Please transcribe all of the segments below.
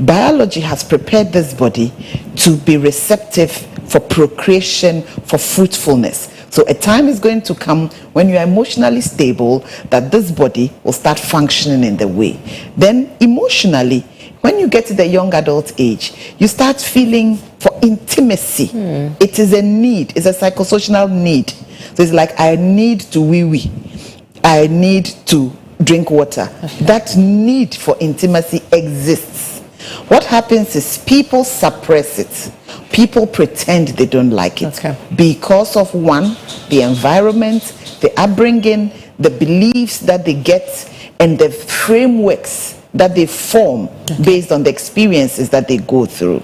Biology has prepared this body to be receptive for procreation, for fruitfulness. So a time is going to come when you are emotionally stable that this body will start functioning in the way. Then emotionally, when you get to the young adult age, you start feeling for intimacy. It is a need, it's a psychosocial need. So it's like, I need to wee-wee. I need to drink water. Okay. That need for intimacy exists. What happens is people suppress it. People pretend they don't like it. Okay. Because of one, the environment, the upbringing, the beliefs that they get, and the frameworks that they form based on the experiences that they go through.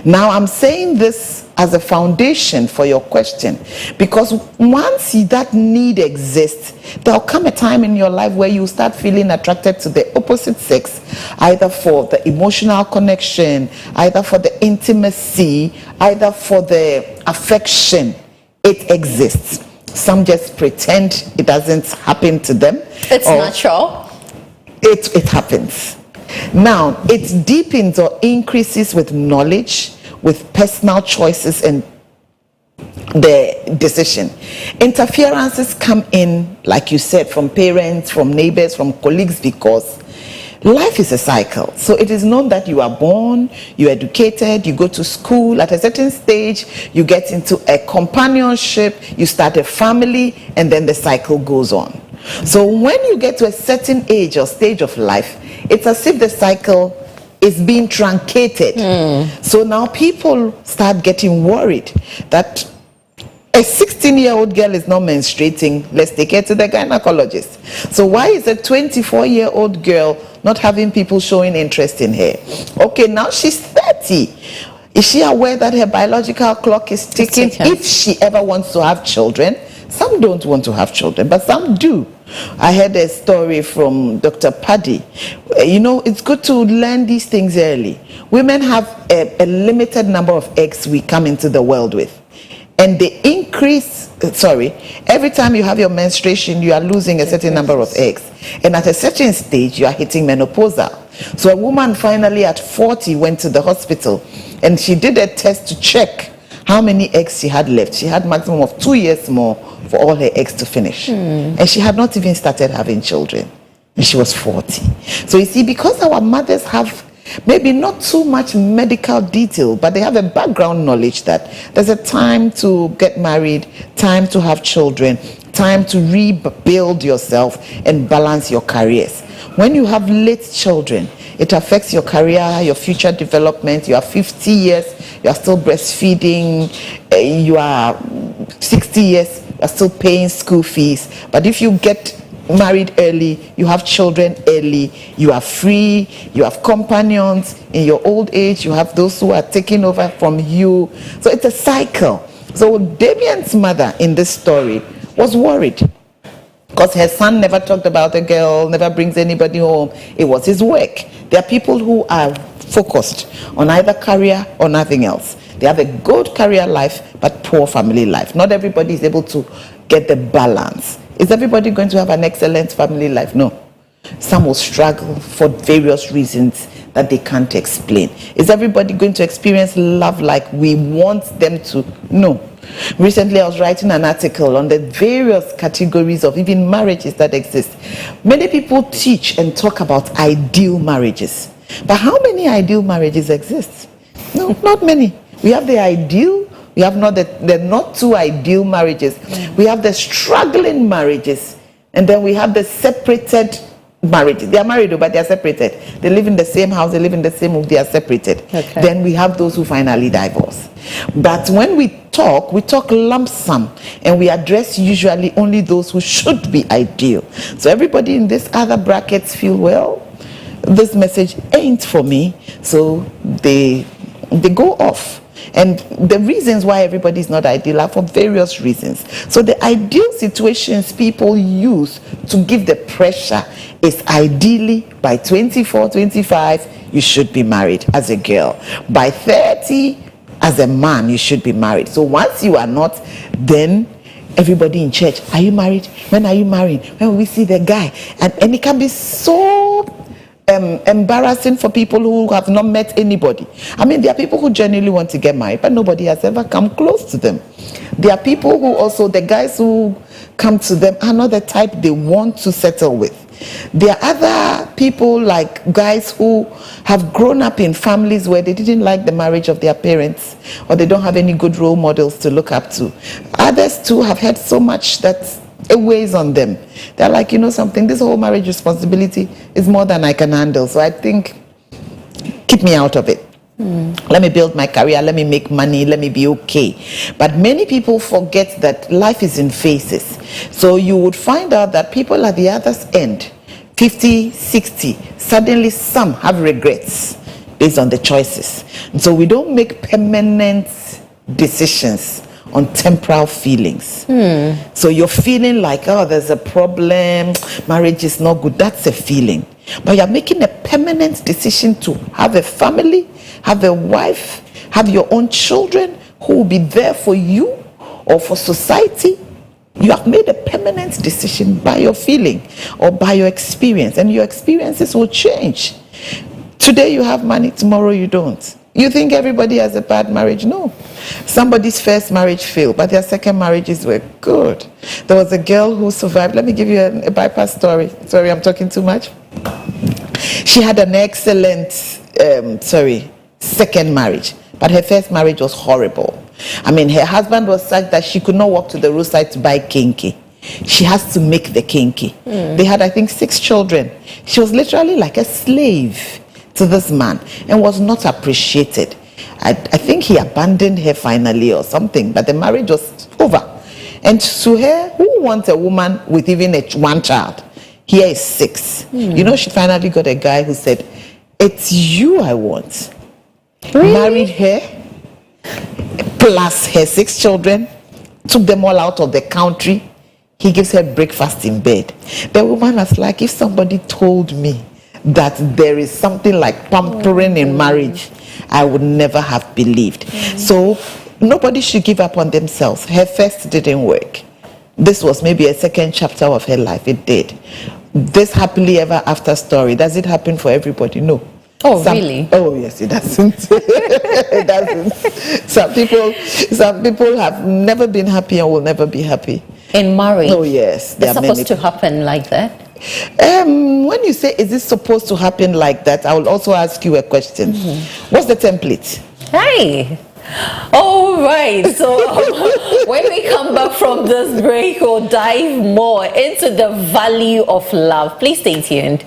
Now, I'm saying this as a foundation for your question, because once that need exists, there'll come a time in your life where you start feeling attracted to the opposite sex, either for the emotional connection, either for the intimacy, either for the affection. It exists. Some just pretend it doesn't happen to them. It's natural. It happens. Now, it deepens or increases with knowledge, with personal choices and the decision. Interferences come in, like you said, from parents, from neighbors, from colleagues, because life is a cycle. So it is known that you are born, you are educated, you go to school. At a certain stage, you get into a companionship, you start a family, and then the cycle goes on. So when you get to a certain age or stage of life, it's as if the cycle is being truncated. So now people start getting worried that a 16-year-old girl is not menstruating. Let's take her to the gynecologist. So why is a 24-year-old girl not having people showing interest in her? Okay, now she's 30. Is she aware that her biological clock is ticking? If she ever wants to have children, some don't want to have children, but some do. I heard a story from Dr. Paddy. You know, it's good to learn these things early. Women have a limited number of eggs we come into the world with. And they increase, every time you have your menstruation, you are losing a certain number of eggs. And at a certain stage, you are hitting menopausal. So a woman finally at 40 went to the hospital and she did a test to check how many eggs she had left. She had maximum of 2 years more for all her eggs to finish. And she had not even started having children. And she was 40. So you see, because our mothers have maybe not too much medical detail, but they have a background knowledge that there's a time to get married, time to have children, time to rebuild yourself and balance your careers. When you have late children, it affects your career, your future development. You are 50 years, you are still breastfeeding, you are 60 years, you are still paying school fees. But if you get married early, you have children early, you are free, you have companions. In your old age, you have those who are taking over from you. So it's a cycle. So Damien's mother in this story was worried because her son never talked about a girl, never brings anybody home. It was his work. There are people who are focused on either career or nothing else. They have a good career life, but poor family life. Not everybody is able to get the balance. Is everybody going to have an excellent family life? No. Some will struggle for various reasons that they can't explain. Is everybody going to experience love like we want them to? No. Recently, I was writing an article on the various categories of even marriages that exist. Many people teach and talk about ideal marriages. But how many ideal marriages exist? No, not many. We have the ideal. We have not the not too ideal marriages. We have the struggling marriages. And then we have the separated marriages. They are married, but they are separated. They live in the same house, they live in the same room, they are separated. Okay. Then we have those who finally divorce. But when we talk lump sum, and we address usually only those who should be ideal. So everybody in these other brackets feel, well, this message ain't for me. So they go off. And the reasons why everybody is not ideal are for various reasons. So the ideal situations people use to give the pressure is ideally by 24, 25, you should be married as a girl. By 30, as a man, you should be married. So once you are not, then everybody in church, are you married? When are you married? When will we see the guy? And it can be so embarrassing for people who have not met anybody. I mean, there are people who genuinely want to get married, but nobody has ever come close to them. There are people who also, the guys who come to them are not the type they want to settle with. There are other people, like guys who have grown up in families where they didn't like the marriage of their parents, or they don't have any good role models to look up to. Others too have had so much that it weighs on them. They're like, you know something, this whole marriage responsibility is more than I can handle. So I think, keep me out of it. Let me build my career, let me make money, let me be okay. But many people forget that life is in phases. So you would find out that people at the other end, 50, 60, suddenly some have regrets based on the choices. And so we don't make permanent decisions on temporal feelings. So you're feeling like, oh, there's a problem, marriage is not good. That's a feeling. But you're making a permanent decision to have a family, have a wife, have your own children who will be there for you or for society. You have made a permanent decision by your feeling or by your experience, and your experiences will change. Today you have money, tomorrow you don't. You think everybody has a bad marriage? No. Somebody's first marriage failed, but their second marriages were good. There was a girl who survived. Let me give you a bypass story. Sorry, I'm talking too much. She had an excellent, second marriage, but her first marriage was horrible. I mean, her husband was such that she could not walk to the roadside to buy kinky. She has to make the kinky. They had, I think, 6 children. She was literally like a slave to this man and was not appreciated. I think he abandoned her finally or something, but the marriage was over. And to her, who wants a woman with even one child? Here is 6. You know, she finally got a guy who said, it's you I want. Really? Married her, plus her 6 children, took them all out of the country. He gives her breakfast in bed. The woman was like, if somebody told me that there is something like pampering in marriage, I would never have believed. So nobody should give up on themselves. Her first didn't work. This was maybe a second chapter of her life. It did. This happily ever after story, does it happen for everybody? No. Oh, really? Oh, yes, it doesn't. It doesn't. Some people have never been happy and will never be happy. In marriage? Oh, yes. It's supposed to happen like that? When you say, is it supposed to happen like that, I will also ask you a question. What's the template? Hey! All right, so when we come back from this break, we'll dive more into the value of love. Please stay tuned.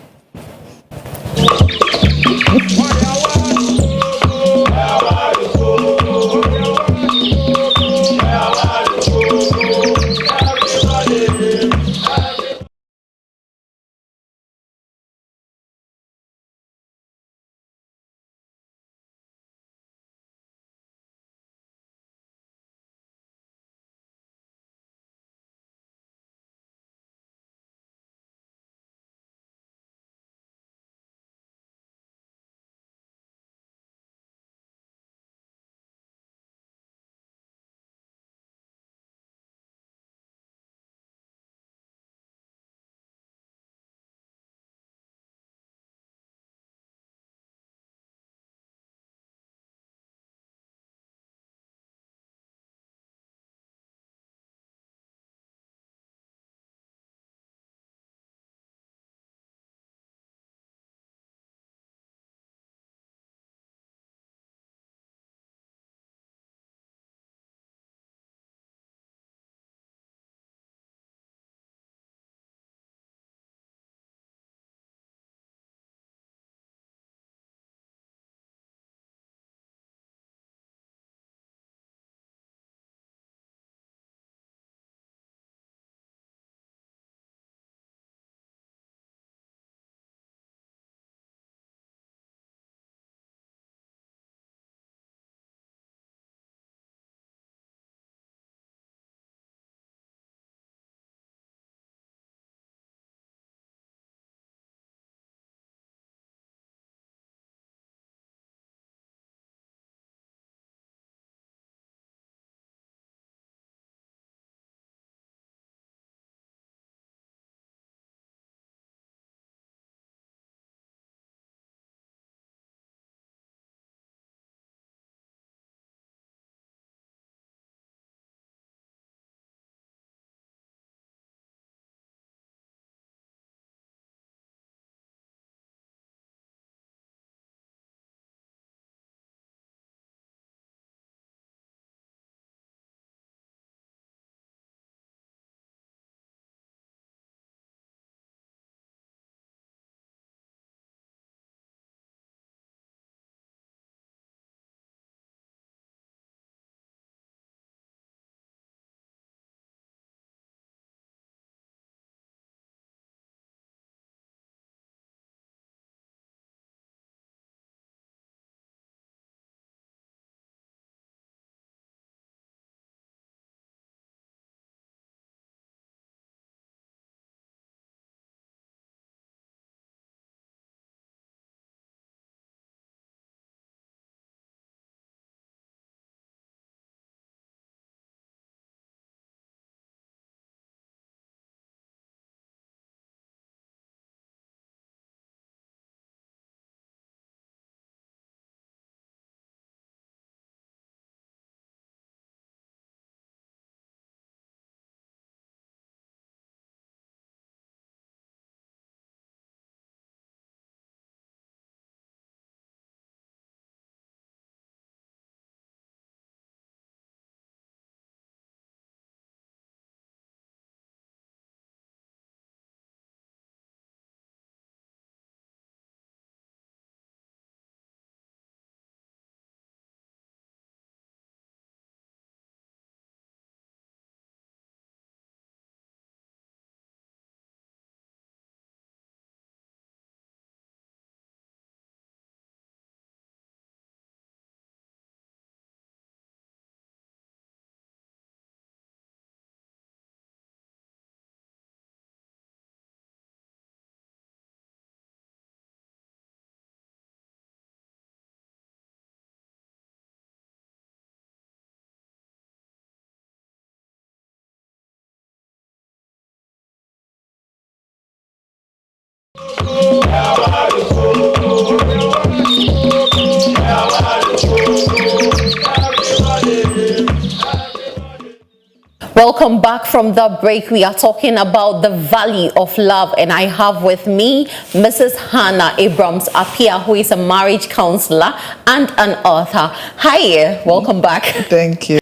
Welcome back from the break. We are talking about the value of love, and I have with me Mrs. Hannah Abrams Apia, who is a marriage counselor and an author. Hi, welcome back. Thank you.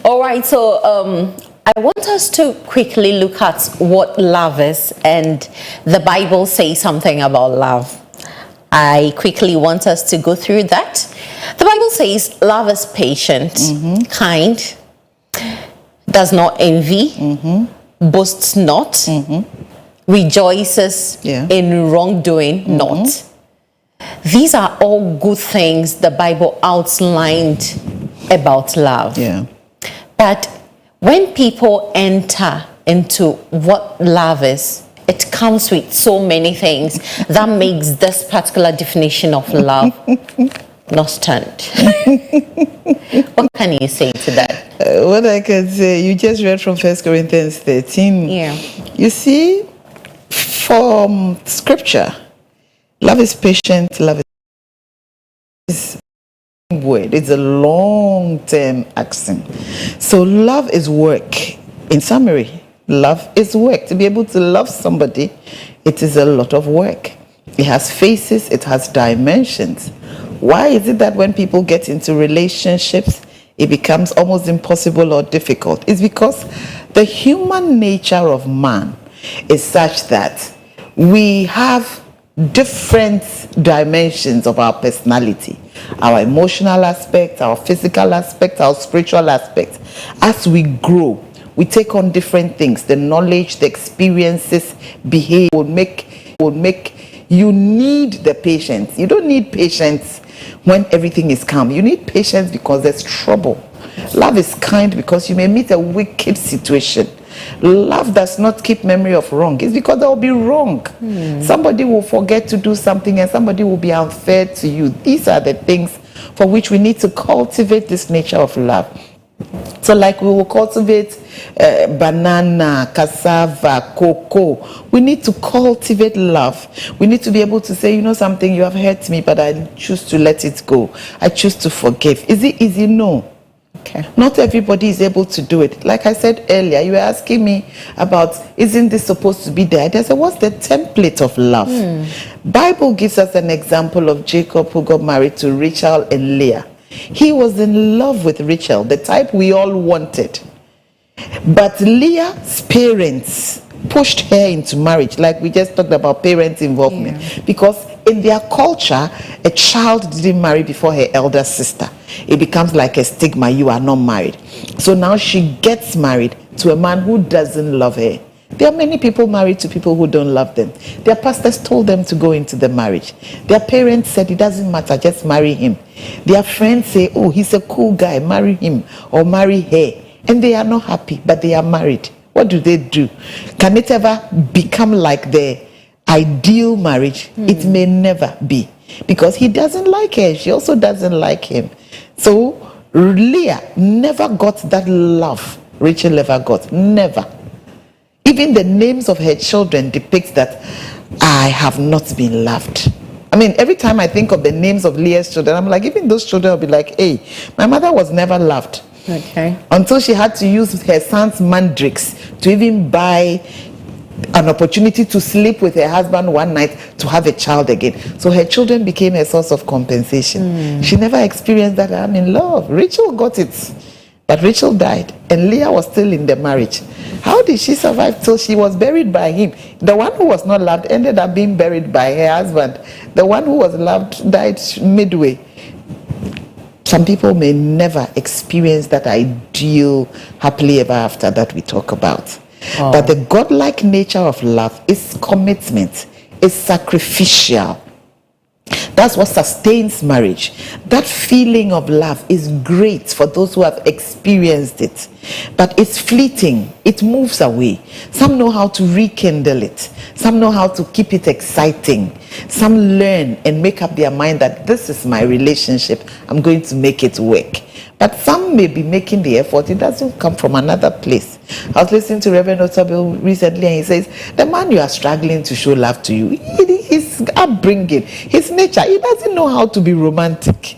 All right, so I want us to quickly look at what love is, and the Bible says something about love. I quickly want us to go through that. The Bible says love is patient, kind, does not envy, boasts not, rejoices in wrongdoing not. These are all good things the Bible outlined about love. Yeah. But when people enter into what love is, it comes with so many things that makes this particular definition of love not stand. What can you say to that? What I can say, you just read from 1 Corinthians 13. Yeah. You see, from scripture, love is patient, love is word. It's a long-term action. So love is work. In summary, love is work. To be able to love somebody, it is a lot of work. It has phases, it has dimensions. Why is it that when people get into relationships, it becomes almost impossible or difficult? It's because the human nature of man is such that we have different dimensions of our personality, our emotional aspect, our physical aspect, our spiritual aspect. As we grow, we take on different things. The knowledge, the experiences, behavior will make you need the patience. You don't need patience when everything is calm. You need patience because there's trouble. Love is kind because you may meet a wicked situation. Love does not keep memory of wrong. It's because there will be wrong. Somebody will forget to do something and somebody will be unfair to you. These are the things for which we need to cultivate this nature of love. So like we will cultivate banana, cassava, cocoa. We need to cultivate love. We need to be able to say, you know something, you have hurt me, but I choose to let it go. I choose to forgive. Is it easy? No. Okay. Not everybody is able to do it. Like I said earlier, you were asking me about, isn't this supposed to be there? I said, what's the template of love? Bible gives us an example of Jacob who got married to Rachel and Leah. He was in love with Rachel, the type we all wanted. But Leah's parents pushed her into marriage, like we just talked about parent involvement. Because in their culture, a child didn't marry before her elder sister. It becomes like a stigma, you are not married. So now she gets married to a man who doesn't love her. There are many people married to people who don't love them. Their pastors told them to go into the marriage. Their parents said, it doesn't matter, just marry him. Their friends say, oh, he's a cool guy, marry him or marry her. And they are not happy, but they are married. What do? Can it ever become like the ideal marriage? It may never be. Because he doesn't like her, she also doesn't like him. So Leah never got that love Rachel ever got. Never. Even the names of her children depict that I have not been loved. I mean, every time I think of the names of Leah's children, I'm like, even those children will be like, hey, my mother was never loved. Okay. Until she had to use her son's mandrakes to even buy an opportunity to sleep with her husband one night to have a child again. So her children became a source of compensation. She never experienced that I'm in love. Rachel got it. But Rachel died and Leah was still in the marriage. How did she survive till she was buried by him? The one who was not loved ended up being buried by her husband. The one who was loved died midway. Some people may never experience that ideal happily ever after that we talk about. But the godlike nature of love is commitment, is sacrificial. That's what sustains marriage. That feeling of love is great for those who have experienced it. But it's fleeting. It moves away. Some know how to rekindle it. Some know how to keep it exciting. Some learn and make up their mind that this is my relationship. I'm going to make it work. But some may be making the effort. It doesn't come from another place. I was listening to Reverend Otabil recently and he says, the man you are struggling to show love to you, his upbringing, his nature, he doesn't know how to be romantic.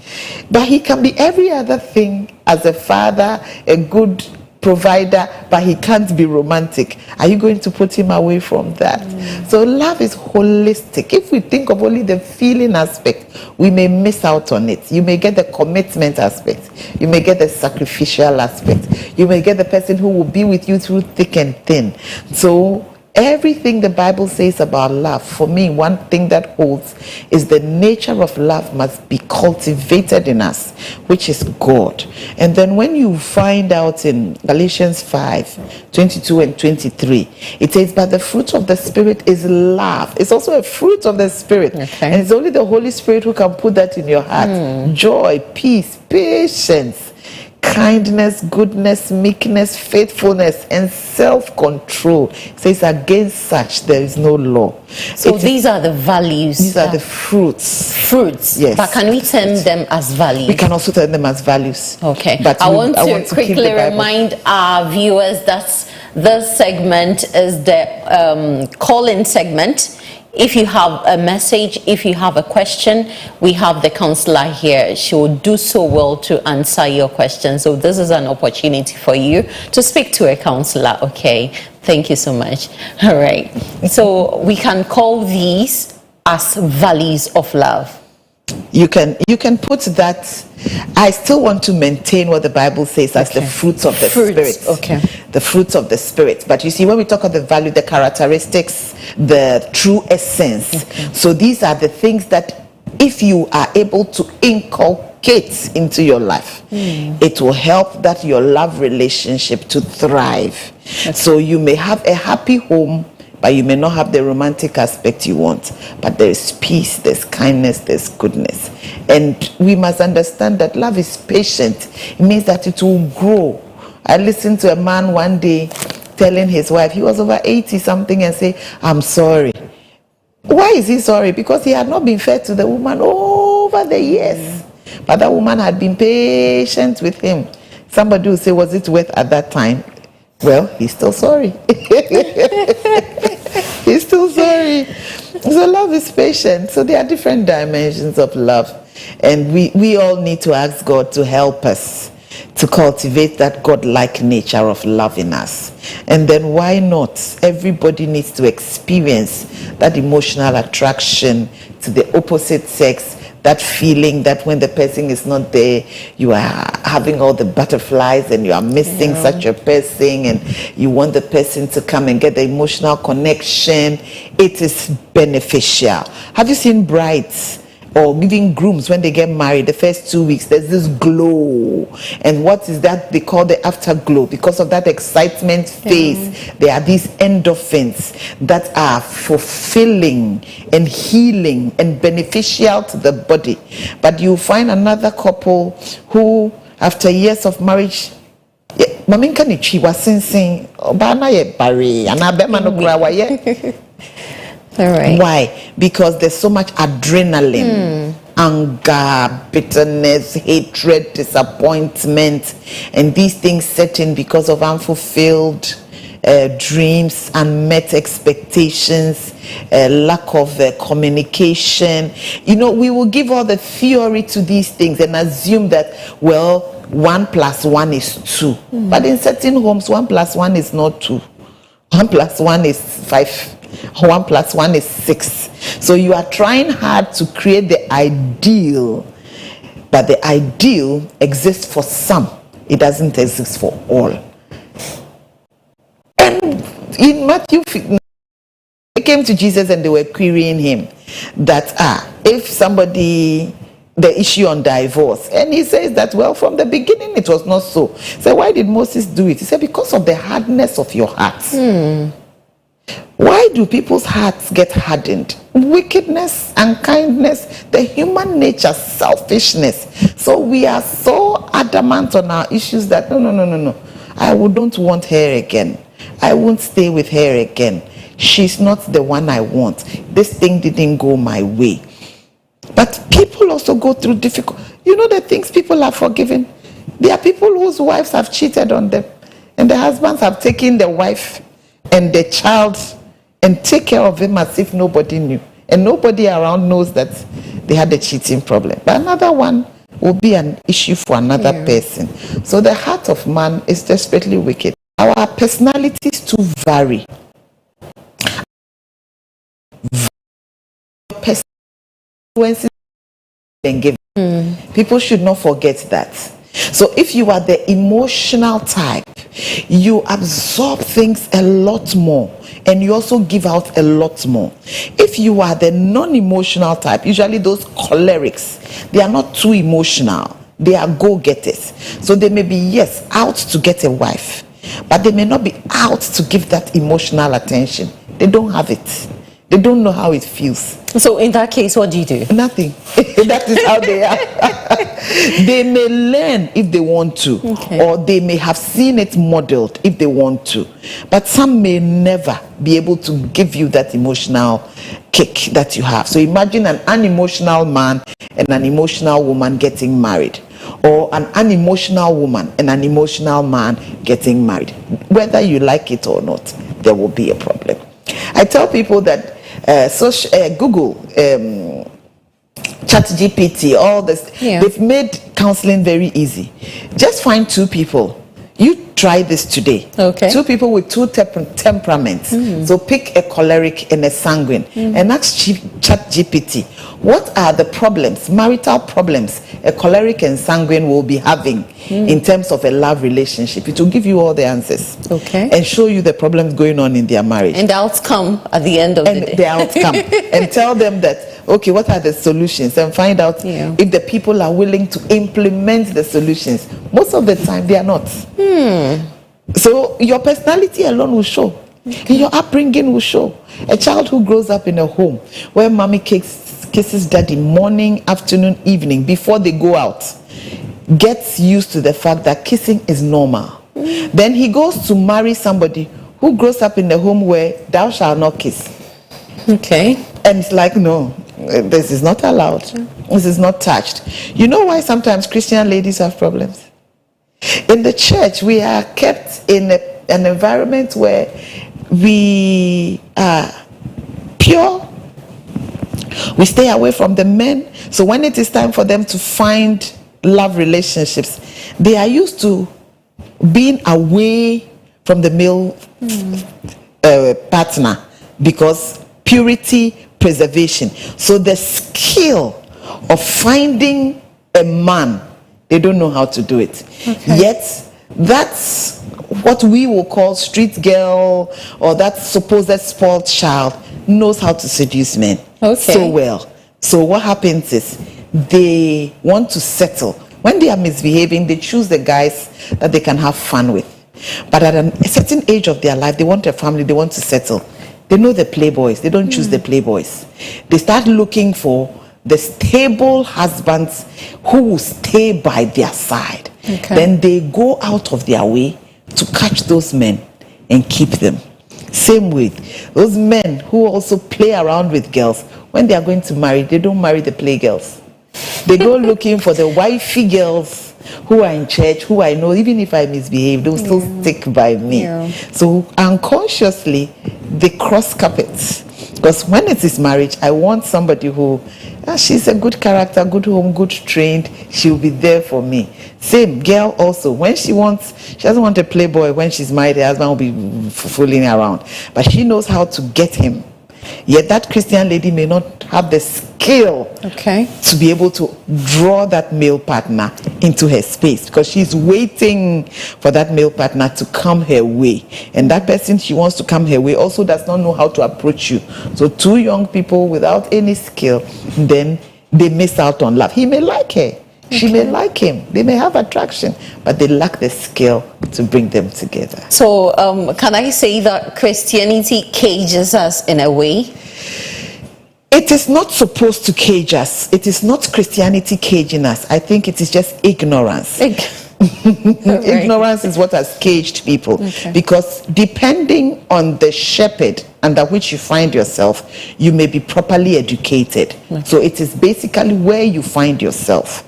But he can be every other thing as a father, a good provider, but he can't be romantic. Are you going to put him away from that? So love is holistic. If we think of only the feeling aspect, we may miss out on it. You may get the commitment aspect. You may get the sacrificial aspect. You may get the person who will be with you through thick and thin. So everything the Bible says about love, for me, one thing that holds is the nature of love must be cultivated in us, which is God. And then when you find out in Galatians 5:22 and 23, it says, but the fruit of the Spirit is love. It's also a fruit of the Spirit. Okay. And it's only the Holy Spirit who can put that in your heart. Joy, peace, patience, kindness, goodness, meekness, faithfulness, and self-control. It says, against such there is no law. So these are the values. These are the fruits. Fruits. Yes. But can we term them as values? We can also term them as values. Okay. But I want to keep quickly the Bible. remind our viewers that this segment is the call-in segment. If you have a message, if you have a question, we have the counselor here. She will do so well to answer your question. So this is an opportunity for you to speak to a counselor. Okay. Thank you so much. All right. So we can call these as values of love. You can put that. I still want to maintain what the Bible says as the fruits of the Spirit. Okay. The fruits of the Spirit. But you see, when we talk of the value, the characteristics, the true essence. Okay. So these are the things that if you are able to inculcate into your life, it will help that your love relationship to thrive. Okay. So you may have a happy home, but you may not have the romantic aspect you want. But there is peace, there's kindness, there's goodness. And we must understand that love is patient. It means that it will grow. I listened to a man one day telling his wife, he was over 80 something, and say, I'm sorry. Why is he sorry? Because he had not been fair to the woman over the years. But that woman had been patient with him. Somebody will say, was it worth at that time? Well, he's still sorry. He's still sorry. So love is patient. So there are different dimensions of love. And we all need to ask God to help us to cultivate that God-like nature of love in us. And then why not? Everybody needs to experience that emotional attraction to the opposite sex, that feeling that when the person is not there, you are having all the butterflies and you are missing such a person and you want the person to come and get the emotional connection. It is beneficial. Have you seen brides or even grooms when they get married, the first 2 weeks, there's this glow. And what is that? They call the afterglow. Because of that excitement phase, there are these endorphins that are fulfilling and healing and beneficial to the body. But you find another couple who, after years of marriage, maminka ni chiwa sensing, obana ye bari, anabema no grawa ye. All right. Why? Because there's so much adrenaline, anger, bitterness, hatred, disappointment, and these things set in because of unfulfilled dreams, unmet expectations, lack of communication. You know, we will give all the theory to these things and assume that, well, 1 + 1 is 2. But in certain homes, 1 + 1 is not 2. 1 + 1 is 5. 1 + 1 is 6. So you are trying hard to create the ideal, but the ideal exists for some. It doesn't exist for all. And in Matthew, they came to Jesus and they were querying him that, if somebody, the issue on divorce, and he says that, well, from the beginning it was not so. So why did Moses do it? He said, because of the hardness of your hearts. Why do people's hearts get hardened? Wickedness, unkindness, the human nature, selfishness. So we are so adamant on our issues that no. I don't want her again. I won't stay with her again. She's not the one I want. This thing didn't go my way. But people also go through difficult. You know the things people are forgiven. There are people whose wives have cheated on them, and the husbands have taken the wife and the child and take care of him as if nobody knew, and nobody around knows that they had a cheating problem. But another one will be an issue for another person. So the heart of man is desperately wicked. Our personalities too vary. Influences and give. People should not forget that. So if you are the emotional type, you absorb things a lot more and you also give out a lot more. If you are the non-emotional type, usually those cholerics, they are not too emotional. They are go-getters. So they may be, yes, out to get a wife, but they may not be out to give that emotional attention. They don't have it. They don't know how it feels. So in that case, what do you do? Nothing. That is how they are. They may learn if they want to, or they may have seen it modeled if they want to. But some may never be able to give you that emotional kick that you have. So imagine an unemotional man and an emotional woman getting married, or an unemotional woman and an emotional man getting married. Whether you like it or not, there will be a problem. I tell people that Google, ChatGPT, all this, they've made counseling very easy. Just find two people. You try this today. Okay. Two people with two temperaments. So pick a choleric and a sanguine and ask ChatGPT, what are the problems, marital problems, a choleric and sanguine will be having in terms of a love relationship? It will give you all the answers. Okay. And show you the problems going on in their marriage. And the outcome at the end of the day. The outcome. And tell them that, okay, what are the solutions? And find out if the people are willing to implement the solutions. Most of the time, they are not. So your personality alone will show. Your upbringing will show. A child who grows up in a home where mommy kisses daddy morning, afternoon, evening before they go out gets used to the fact that kissing is normal. Then he goes to marry somebody who grows up in a home where thou shalt not kiss. Okay. And it's like, no, this is not allowed. This is not touched. You know why sometimes Christian ladies have problems? In the church, we are kept in an environment where we are pure. We stay away from the men. So when it is time for them to find love relationships, they are used to being away from the male partner, because purity, preservation. So the skill of finding a man, they don't know how to do it. Yet that's what we will call street girl, or that supposed spoiled child knows how to seduce men so well. So what happens is they want to settle. When they are misbehaving, they choose the guys that they can have fun with. But at a certain age of their life, they want a family, they want to settle. They know the playboys, they don't choose the playboys. They start looking for the stable husbands who will stay by their side. Then they go out of their way to catch those men and keep them. Same with those men who also play around with girls. When they are going to marry, they don't marry the play girls. They go looking for the wifey girls who are in church, who I know, even if I misbehave, they'll still stick by me. So unconsciously, they cross carpets. Because when it is marriage, I want somebody who, she's a good character, good home, good trained, she'll be there for me. Same girl also, when she doesn't want a playboy. When she's married, her husband will be fooling around. But she knows how to get him. Yet that Christian lady may not have the skill to be able to draw that male partner into her space, because she's waiting for that male partner to come her way. And that person she wants to come her way also does not know how to approach you. So two young people without any skill, then they miss out on love. He may like her. She may like him. They may have attraction, but they lack the skill to bring them together. So can I say that Christianity cages us in a way? It is not supposed to cage us. It is not Christianity caging us. I think it is just ignorance. Ignorance is what has caged people. Because depending on the shepherd under which you find yourself, you may be properly educated. So it is basically where you find yourself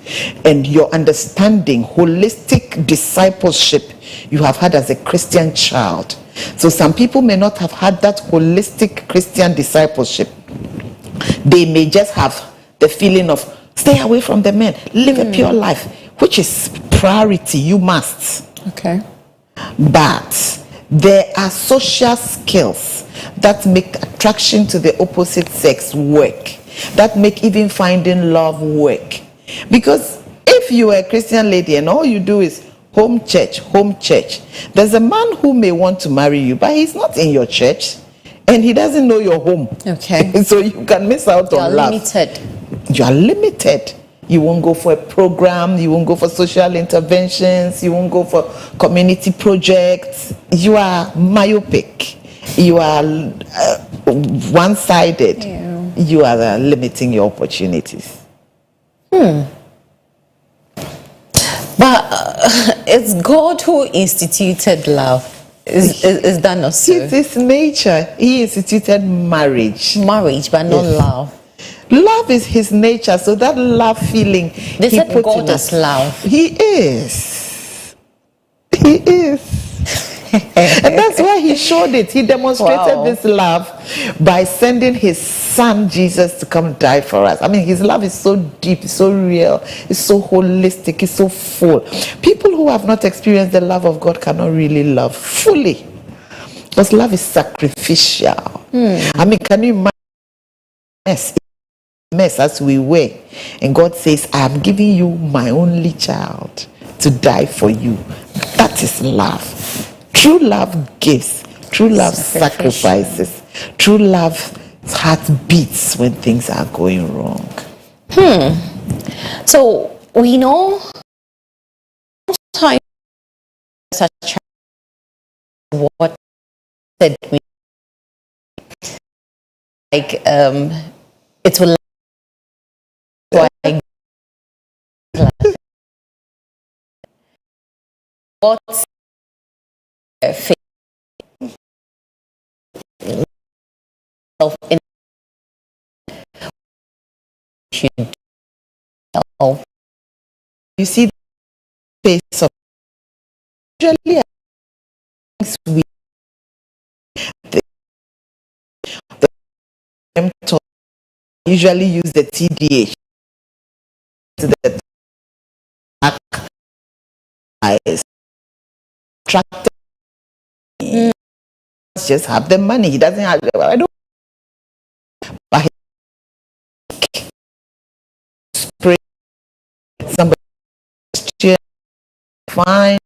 and your understanding, holistic discipleship you have had as a Christian child. So some people may not have had that holistic Christian discipleship. They may just have the feeling of Stay away from the men. Live a pure life, which is priority. You must. Okay. But there are social skills that make attraction to the opposite sex work, that make even finding love work. Because if you are a Christian lady and all you do is home church, there's a man who may want to marry you, but he's not in your church and he doesn't know your home. Okay. So you can miss out on love. You are limited. You won't go for a program, you won't go for social interventions, you won't go for community projects. You are myopic. You are one-sided. Yeah. You are limiting your opportunities. But it's God who instituted love. Is that not so? It's his nature. He instituted marriage. Marriage, but not love. Love is his nature, so that love feeling. They said God is love. He is. He is. And that's why he showed it. He demonstrated this love by sending his son Jesus to come die for us. I mean, his love is so deep, so real, it's so holistic, it's so full. People who have not experienced the love of God cannot really love fully, because love is sacrificial. I mean, can you imagine mess as we were, and God says, I am giving you my only child to die for you? That is love. True love gives. True love sacrifices. True love heart beats when things are going wrong. So we know sometimes what said we like it will like what's in You see the face of usually we the usually use the TDH to the back eyes. Just have the money. He doesn't have. I don't. But he spray somebody fine,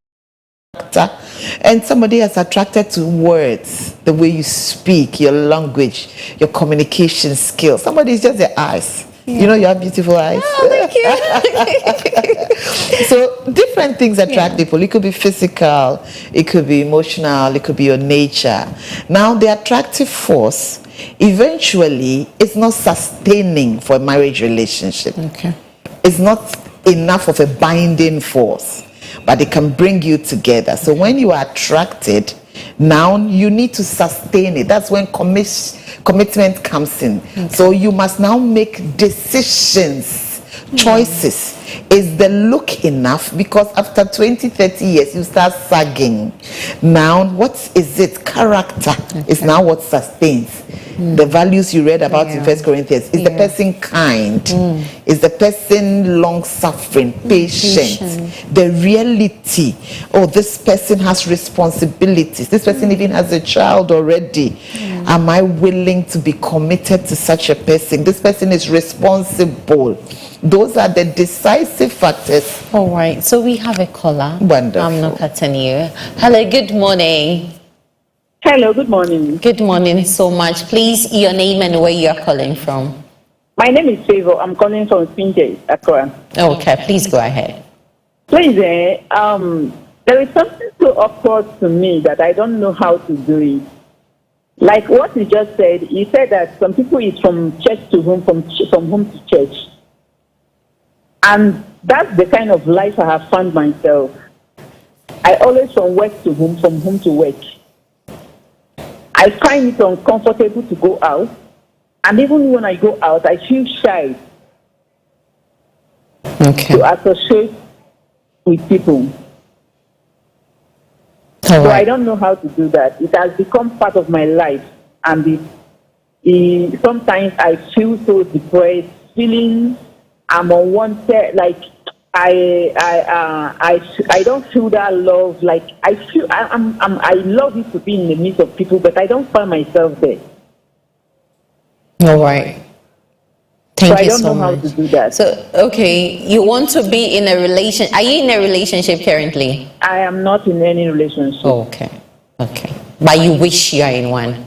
and somebody has attracted to words, the way you speak, your language, your communication skills. Somebody is just the eyes. You know, you have beautiful eyes. Oh, thank you. So different things attract people. It could be physical, it could be emotional, it could be your nature. Now the attractive force eventually is not sustaining for a marriage relationship. Okay. It's not enough of a binding force, but it can bring you together. So when you are attracted, now you need to sustain it. That's when commitment comes in. So you must now make decisions, choices. Is the look enough? Because after 20, 30 years, you start sagging. Now, what is it? Character is now what sustains. The values you read about in 1 Corinthians. Is the person kind? Is the person long-suffering, patient? The reality. Oh, this person has responsibilities. This person even has a child already. Am I willing to be committed to such a person? This person is responsible. Those are the decisive factors. All right. So we have a caller. Wonderful. I'm not cutting you. Hello. Good morning. Hello, good morning. Good morning so much. Please, your name and where you're calling from. My name is Favor. I'm calling from Spinjay, Accra. Okay, please go ahead. Please, there is something so awkward to me that I don't know how to do it. Like what you just said, you said that some people is from church to home, from home to church. And that's the kind of life I have found myself. I always from work to home, from home to work. I find it uncomfortable to go out. And even when I go out, I feel shy to associate with people. So I don't know how to do that. It has become part of my life. And sometimes I feel so depressed, feeling I'm unwanted. Like I don't feel that love. Like I love it to be in the midst of people, but I don't find myself there. All right. So Thank I you don't so know how much. to do that. So, okay, you want to be in a relation. Are you in a relationship currently? I am not in any relationship. Okay. Okay. But you wish you are in one.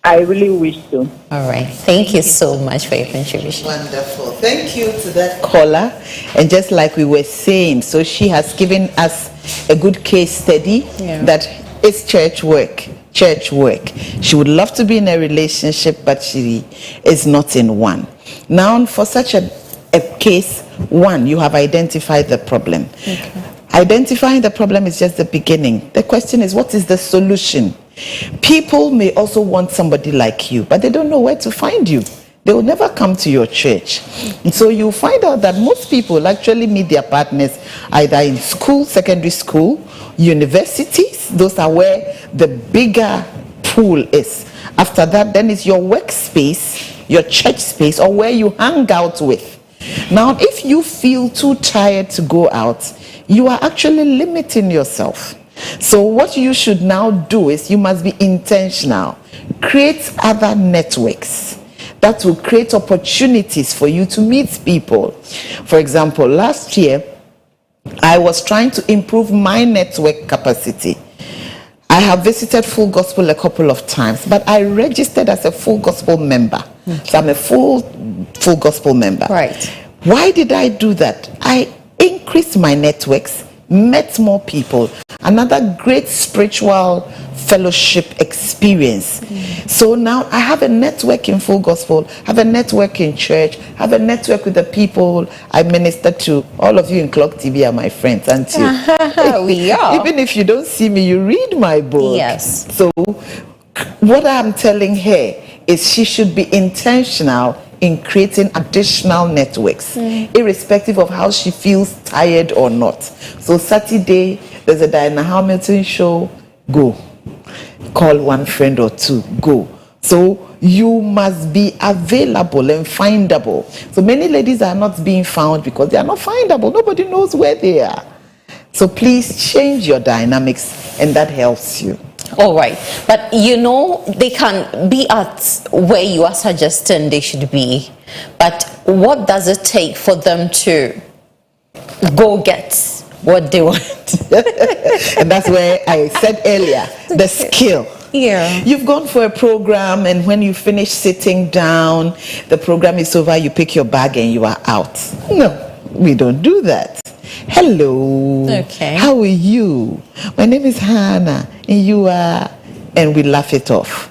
I really wish to. All right. Thank you so much for your contribution. Wonderful. Thank you to that caller. And just like we were saying, so she has given us a good case study that it's church work. Church work. She would love to be in a relationship, but she is not in one. Now, for such a case, one, you have identified the problem. Okay. Identifying the problem is just the beginning. The question is, what is the solution? People may also want somebody like you, but they don't know where to find you. They will never come to your church. And so you find out that most people actually meet their partners either in school, secondary school, universities. Those are where the bigger pool is. After that, then it's your workspace, your church space, or where you hang out with. Now, if you feel too tired to go out, you are actually limiting yourself. So what you should now do is you must be intentional. Create other networks that will create opportunities for you to meet people. For example, last year, I was trying to improve my network capacity. I have visited Full Gospel a couple of times, but I registered as a Full Gospel member. Okay. So I'm a full Gospel member. Right. Why did I do that? I increased my networks, met more people. Another great spiritual fellowship experience. So now I have a network in Full Gospel, have a network in church, have a network with the people I minister to. All of you in CLOG TV are my friends, aren't you? We are. Even if you don't see me, you read my book. Yes. So what I'm telling her is she should be intentional in creating additional networks, irrespective of how she feels tired or not. So Saturday, there's a Diana Hamilton show, go. Call one friend or two, go. So you must be available and findable. So many ladies are not being found because they are not findable. Nobody knows where they are. So please change your dynamics, and that helps you. All right. But you know, they can be at where you are suggesting they should be. But what does it take for them to go get what they want? And that's where I said earlier, the skill. Yeah. You've gone for a program, and when you finish sitting down, the program is over, you pick your bag and you are out. No, we don't do that. Hello. Okay. How are you? My name is Hannah, and you are, and we laugh it off.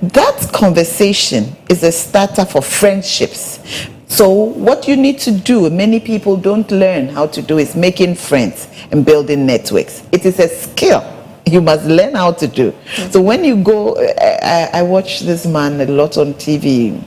That conversation is a starter for friendships. So what you need to do, many people don't learn how to do, is making friends and building networks. It is a skill you must learn how to do. So when you go, I watch this man a lot on TV.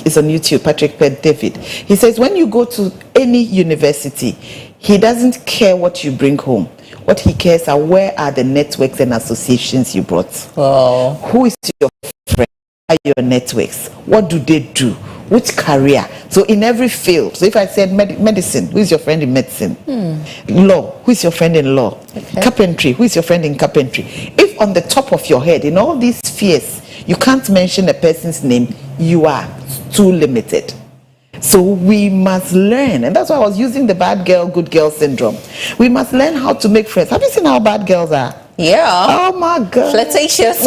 It's on YouTube, Patrick Pett David. He says when you go to any university, he doesn't care what you bring home. What he cares are where are the networks and associations you brought. Oh. Who is your friend? What are your networks? What do they do? Which career? So in every field. So if I said medicine, who is your friend in medicine? Law, who is your friend in law? Okay. Carpentry, who is your friend in carpentry? If on the top of your head, in all these spheres, you can't mention a person's name, you are too limited. So we must learn, and that's why I was using the bad girl, good girl syndrome. We must learn how to make friends. Have you seen how bad girls are? Yeah. Oh my God. Flirtatious.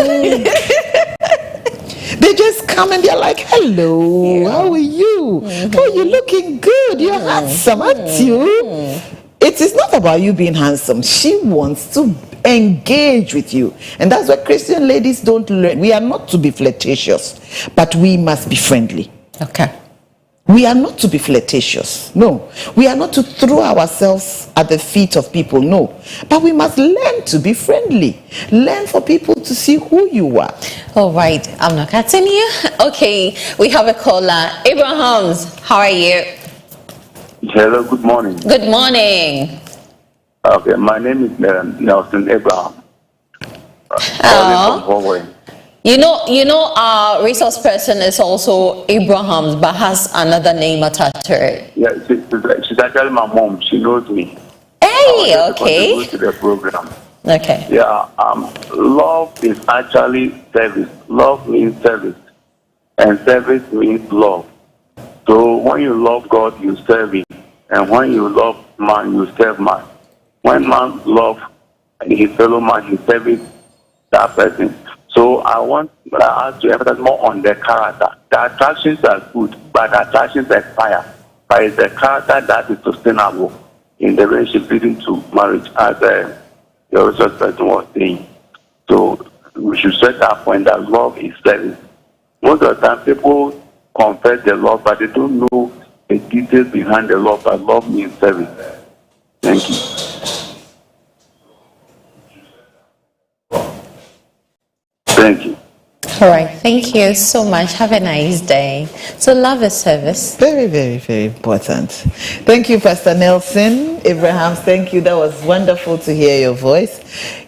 They just come and they're like, hello, how are you? Oh, you're looking good. You're handsome, aren't you? It is not about you being handsome. She wants to engage with you. And that's what Christian ladies don't learn. We are not to be flirtatious, but we must be friendly. Okay. We are not to be flirtatious. No. We are not to throw ourselves at the feet of people. No. But we must learn to be friendly. Learn for people to see who you are. All right. I'm not cutting you. Okay. We have a caller. Abrahams, how are you? Hello, good morning. Good morning. Okay, my name is Nelson Abraham. Oh. Our resource person is also Abraham's, but has another name attached to it. Yeah, she's actually my mom. She knows me. Hey, okay. Contribute to the program. Okay. Yeah, love is actually service. Love means service, and service means love. So when you love God, you serve Him, and when you love man, you serve man. When man loves his fellow man, he serves that person. So I want us to emphasize more on the character. The attractions are good, but the attractions expire. But it's the character that is sustainable in the relationship leading to marriage, as the resource person was saying. So we should stress that point that love is service. Most of the time, people confess the love, but they don't know the details behind the love. But love means service. Thank you. Thank you. All right. Thank you so much. Have a nice day. So love is service. Very, very, very important. Thank you, Pastor Nelson. Abraham, thank you. That was wonderful to hear your voice.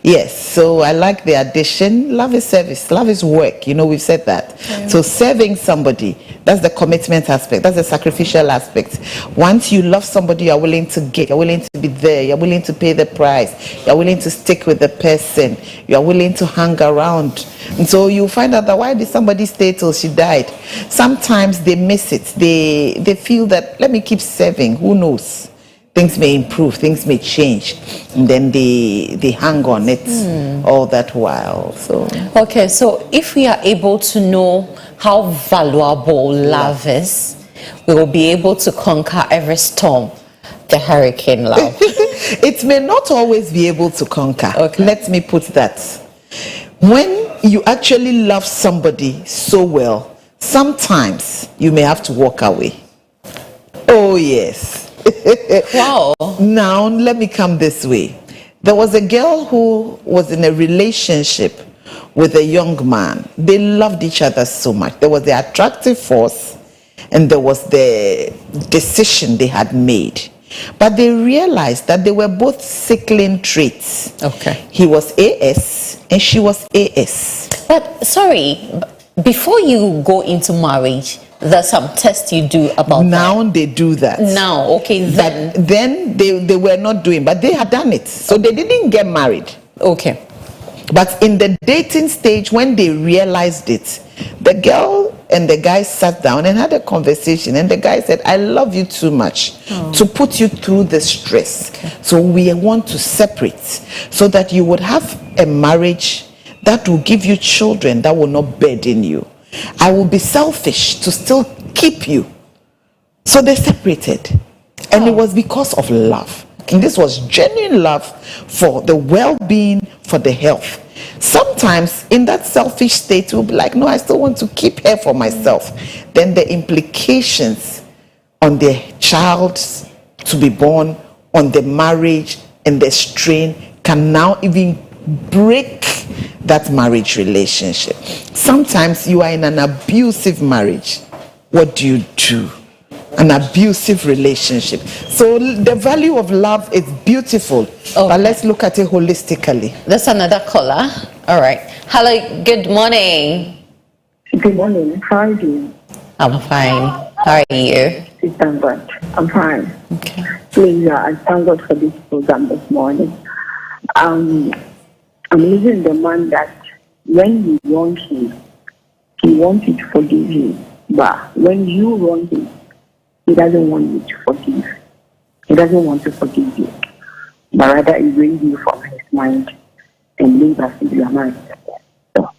Yes, so I like the addition. Love is service. Love is work. We've said that. Yeah. So serving somebody, that's the commitment aspect. That's the sacrificial aspect. Once you love somebody, you're willing to give. You're willing to be there. You're willing to pay the price. You're willing to stick with the person. You're willing to hang around. And so you find out that why did somebody stay till she died? Sometimes they miss it. They feel that, let me keep serving. Who knows? Things may improve, things may change, and then they hang on it all that while. So okay, so if we are able to know how valuable love is, we will be able to conquer every storm, the hurricane love. It may not always be able to conquer. Okay. Let me put that. When you actually love somebody so well, sometimes you may have to walk away. Oh yes. Wow. Now, let me come this way. There was a girl who was in a relationship with a young man. They loved each other so much. There was the attractive force and there was the decision they had made. But they realized that they were both sickling traits. Okay. He was AS and she was AS. But sorry, before you go into marriage, there's some tests you do about now that. They do that. Now, okay, then. But then they were not doing, but they had done it. So they didn't get married. Okay. But in the dating stage, when they realized it, the girl and the guy sat down and had a conversation. And the guy said, I love you too much to put you through the stress. Okay. So we want to separate so that you would have a marriage that will give you children that will not burden you. I will be selfish to still keep you. So they separated. And it was because of love. And this was genuine love for the well-being, for the health. Sometimes in that selfish state, we'll be like, no, I still want to keep her for myself. Then the implications on the child to be born, on the marriage and the strain can now even break that marriage relationship. Sometimes you are in an abusive marriage. What do you do? An abusive relationship. So the value of love is beautiful, but let's look at it holistically. There's another caller. All right. Hello, good morning. Good morning. How are you doing? I'm fine. How are you? Thank God. I'm fine. Okay. Please, I thank God for this program this morning. I'm listening to the man that when you wrong him, he wants you to forgive him. But when you wrong him, he doesn't want you to forgive. He doesn't want to forgive you. But rather erase you from his mind and leave us in your mind. So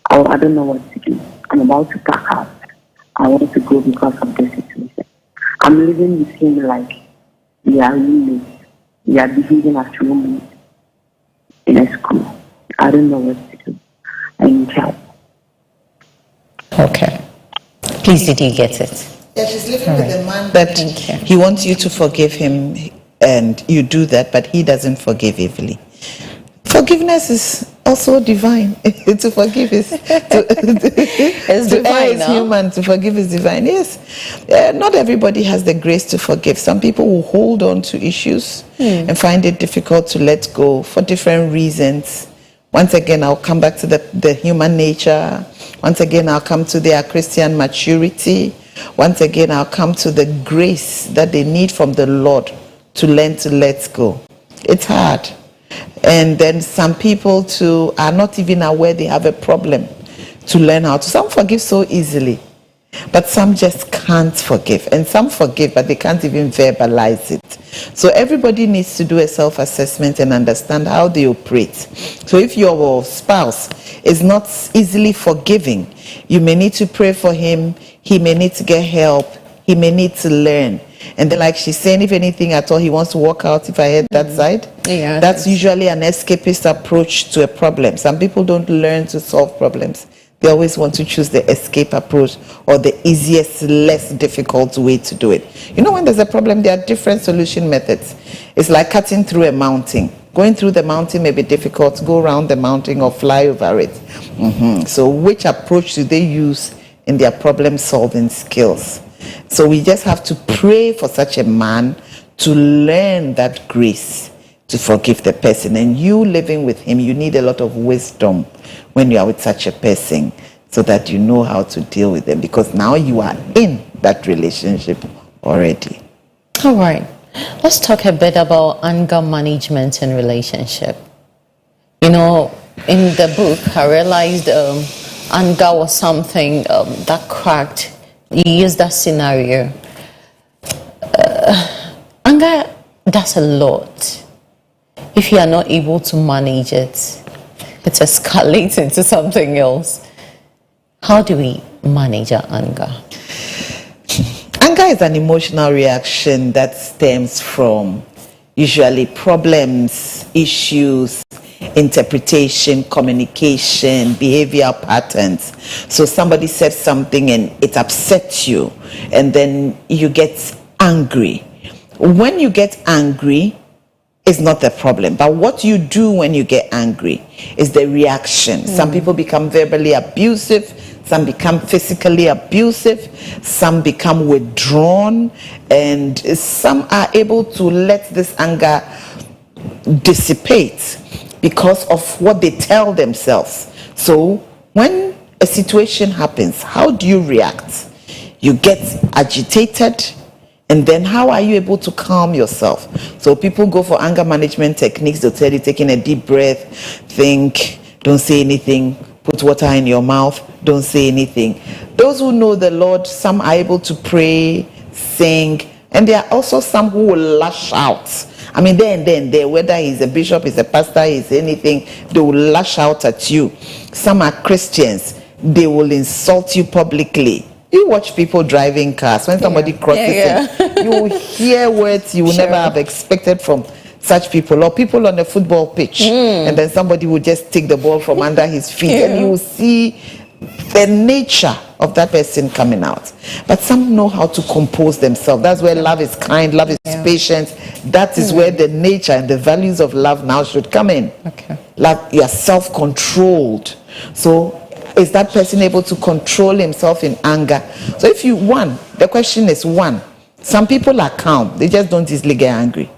I don't know what to do. I'm about to pack up. I want to go because of this situation. I'm living with him like we are roommates. We are behaving as roommates in a school. I don't know what to do. I need help. Okay. Please, did you get it? Yeah, she's living with a man that he wants you to forgive him, and you do that, but he doesn't forgive easily. Forgiveness is also divine. To forgive is it's divine. It's human. To forgive is divine. Yes, not everybody has the grace to forgive. Some people will hold on to issues and find it difficult to let go for different reasons. Once again, I'll come back to the human nature. Once again, I'll come to their Christian maturity. Once again, I'll come to the grace that they need from the Lord to learn to let go. It's hard. And then some people too are not even aware they have a problem to learn how to. Some forgive so easily, but some just can't forgive. And some forgive, but they can't even verbalize it. So everybody needs to do a self-assessment and understand how they operate. So if your spouse is not easily forgiving, you may need to pray for him. He may need to get help. He may need to learn. And then, like she's saying, if anything at all, he wants to walk out, if I heard that side. Yeah, that's usually an escapist approach to a problem. Some people don't learn to solve problems. They always want to choose the escape approach or the easiest, less difficult way to do it. You know, when there's a problem, there are different solution methods. It's like cutting through a mountain. Going through the mountain may be difficult. Go around the mountain or fly over it. So which approach do they use in their problem-solving skills? So we just have to pray for such a man to learn that grace to forgive the person. And you living with him, you need a lot of wisdom when you are with such a person so that you know how to deal with them, because now you are in that relationship already. All right. Let's talk a bit about anger management in relationship. You know, in the book, I realized anger was something that cracked. You use that scenario. Anger does a lot. If you are not able to manage it, it escalates into something else. How do we manage our anger? Anger is an emotional reaction that stems from usually problems, issues, interpretation, communication, behavioral patterns. So somebody said something and it upsets you, and then you get angry. When you get angry, it's not the problem, but what you do when you get angry is the reaction. Some people become verbally abusive, some become physically abusive, some become withdrawn, and some are able to let this anger dissipate because of what they tell themselves. So when a situation happens, how do you react? You get agitated, and then how are you able to calm yourself? So people go for anger management techniques. They'll tell you, taking a deep breath, think, don't say anything, put water in your mouth, don't say anything. Those who know the Lord, some are able to pray, sing, and there are also some who will lash out. I mean, there, whether he's a bishop, he's a pastor, he's anything, they will lash out at you. Some are Christians. They will insult you publicly. You watch people driving cars. When somebody crosses it, you will hear words you will never have expected from such people. Or people on a football pitch, and then somebody will just take the ball from under his feet, and you will see the nature of that person coming out. But some know how to compose themselves. That's where love is kind, love is patient. That is where the nature and the values of love now should come in. Like you are self-controlled. So is that person able to control himself in anger? So if you, the question is some people are calm. They just don't easily get angry.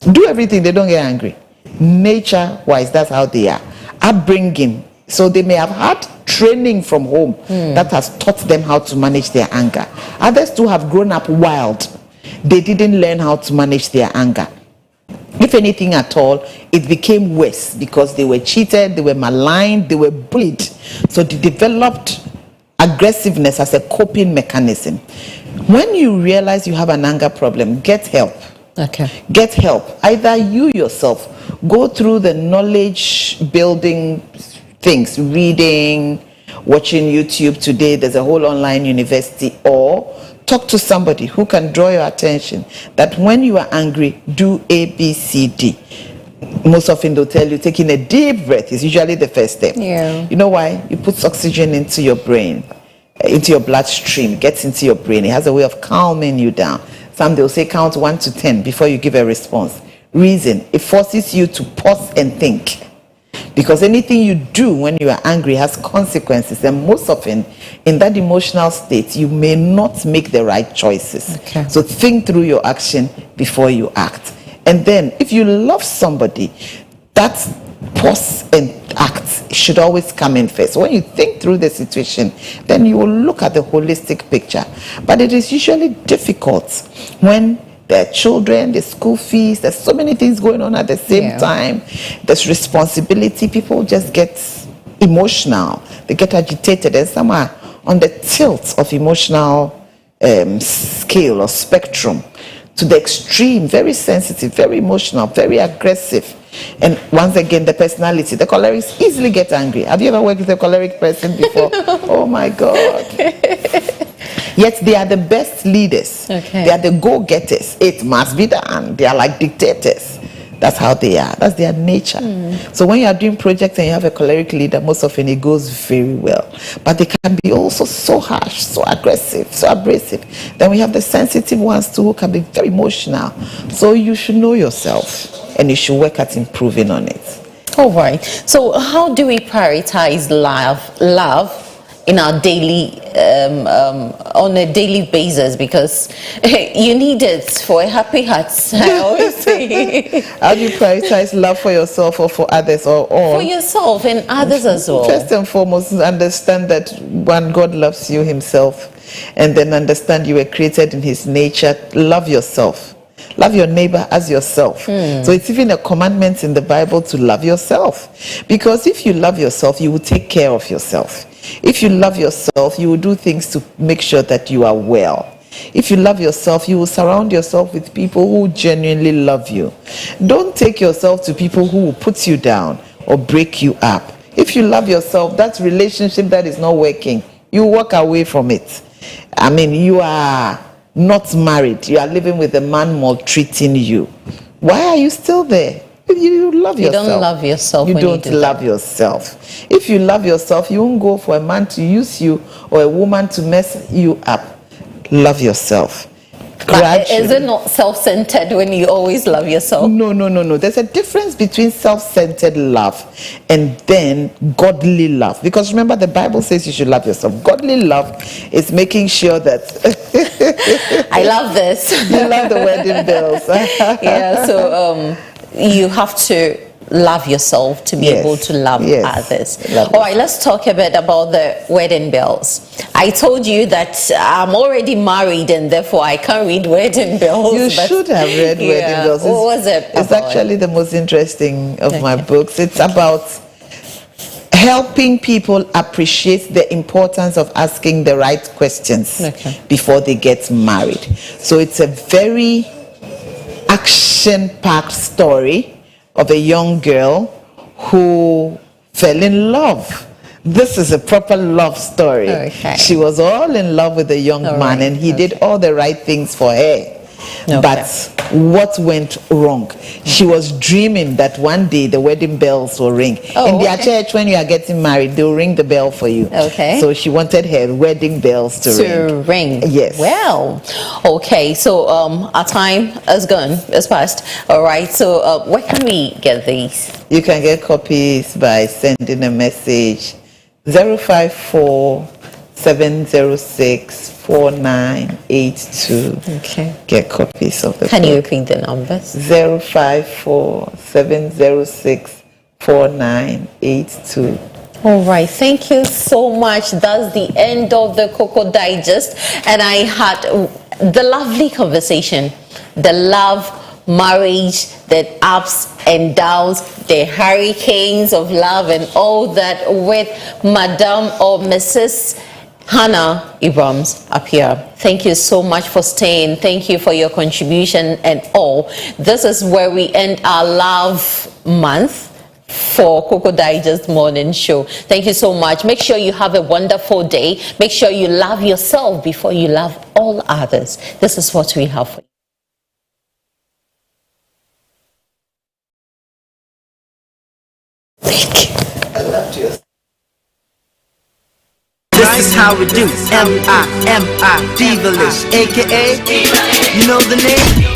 Do everything, they don't get angry. Nature-wise, that's how they are. Upbringing. So they may have had training from home that has taught them how to manage their anger. Others too have grown up wild. They didn't learn how to manage their anger. If anything at all, it became worse because they were cheated, they were maligned, they were bullied. So they developed aggressiveness as a coping mechanism. When you realize you have an anger problem, get help. Get help. Either you yourself go through the knowledge building things, reading, watching YouTube today, there's a whole online university, or talk to somebody who can draw your attention that when you are angry, do A, B, C, D. Most often they'll tell you taking a deep breath is usually the first step. You know why? It puts oxygen into your brain, into your bloodstream, gets into your brain. It has a way of calming you down. Some they'll say count 1 to 10 before you give a response. Reason, it forces you to pause and think. Because anything you do when you are angry has consequences, and most often in that emotional state you may not make the right choices. So think through your action before you act. And then if you love somebody, that pause and act should always come in first. When you think through the situation, then you will look at the holistic picture. But it is usually difficult when there are children, the school fees, there's so many things going on at the same time. There's responsibility. People just get emotional. They get agitated, and some are on the tilt of emotional scale or spectrum to the extreme, very sensitive, very emotional, very aggressive. And once again, the personality, the cholerics easily get angry. Have you ever worked with a choleric person before? Oh my God. Yet they are the best leaders. They are the go-getters. It must be done. They are like dictators. That's how they are. That's their nature. So when you are doing projects and you have a choleric leader, most often it goes very well. But they can be also so harsh, so aggressive, so abrasive. Then we have the sensitive ones too, who can be very emotional. So you should know yourself and you should work at improving on it. All right. So how do we prioritize love in our daily on a daily basis, because you need it for a happy heart, I always say. How do you prioritize love for yourself or for others, or all? For yourself and others as well. First and foremost, understand that one, God loves you himself, and then understand you were created in his nature. Love yourself. Love your neighbor as yourself. So it's even a commandment in the Bible to love yourself, because if you love yourself, you will take care of yourself. If you love yourself, you will do things to make sure that you are well. If you love yourself, you will surround yourself with people who genuinely love you. Don't take yourself to people who will put you down or break you up. If you love yourself, that relationship that is not working, you walk away from it. I mean, you are not married. You are living with a man maltreating you. Why are you still there? You love yourself. You don't love yourself. You don't love yourself. If you love yourself, you won't go for a man to use you or a woman to mess you up. Love yourself. But is it not self-centered when you always love yourself? No. There's a difference between self-centered love and then godly love. Because remember, the Bible says you should love yourself. Godly love is making sure that... I love this. You love the wedding bells. Yeah, so you have to love yourself to be able to love others. All right, let's talk a bit about the wedding bells. I told you that I'm already married and therefore I can't read wedding bells. You should have read wedding bells. What was it It's actually the most interesting of my books. It's about helping people appreciate the importance of asking the right questions before they get married. So it's a very action-packed story of a young girl who fell in love. This is a proper love story. She was all in love with a young man, and he did all the right things for her. But what went wrong? She was dreaming that one day the wedding bells will ring. In their church, when you are getting married, they'll ring the bell for you. So she wanted her wedding bells to ring. Yes. Well, okay. So our time is gone. It's past. All right. So where can we get these? You can get copies by sending a message 054 706 4982. Get copies of the Can you repeat the numbers? 054 706 4982. All right, thank you so much. That's the end of the Cocoa Digest, and I had the lovely conversation, the love, marriage, the ups and downs, the hurricanes of love and all that with Madam or Mrs. Hannah Abrams up here. Thank you so much for staying. Thank you for your contribution and all. This is where we end our love month for Cocoa Digest Morning Show. Thank you so much. Make sure you have a wonderful day. Make sure you love yourself before you love all others. This is what we have for you. Thank you. I loved you. This is how we do. M-I-M-I, Devilish, a.k.a. You know the name?